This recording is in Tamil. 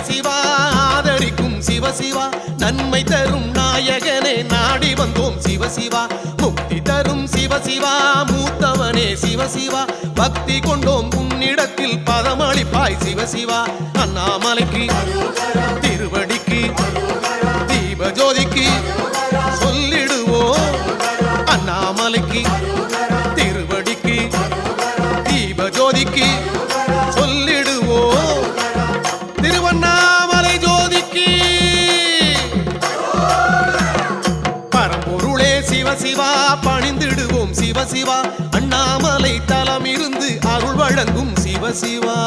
சிவசிவா ஆதரிக்கும் சிவசிவா நன்மை தரும் நாயகனே நாடி வந்தோம் சிவசிவா முக்தி தரும் சிவசிவா மூத்தவனே சிவசிவா பக்தி கொண்டோம் உன்னிடத்தில் பதமளிப்பாய் சிவசிவா அண்ணாமலைக்கு திருவடிக்கு தீபஜோதிக்கு சொல்லிடுவோம் அண்ணாமலைக்கு திருவடிக்கு தீபஜோதிக்கு சொல்லிடுவோம் திருவண்ணாமலை ஜோதிக்கு பரம்பொருளே சிவசிவா பணிந்திடுவோம் சிவசிவா அண்ணாமலை தலம் இருந்து அருள் வழங்கும் சிவசிவா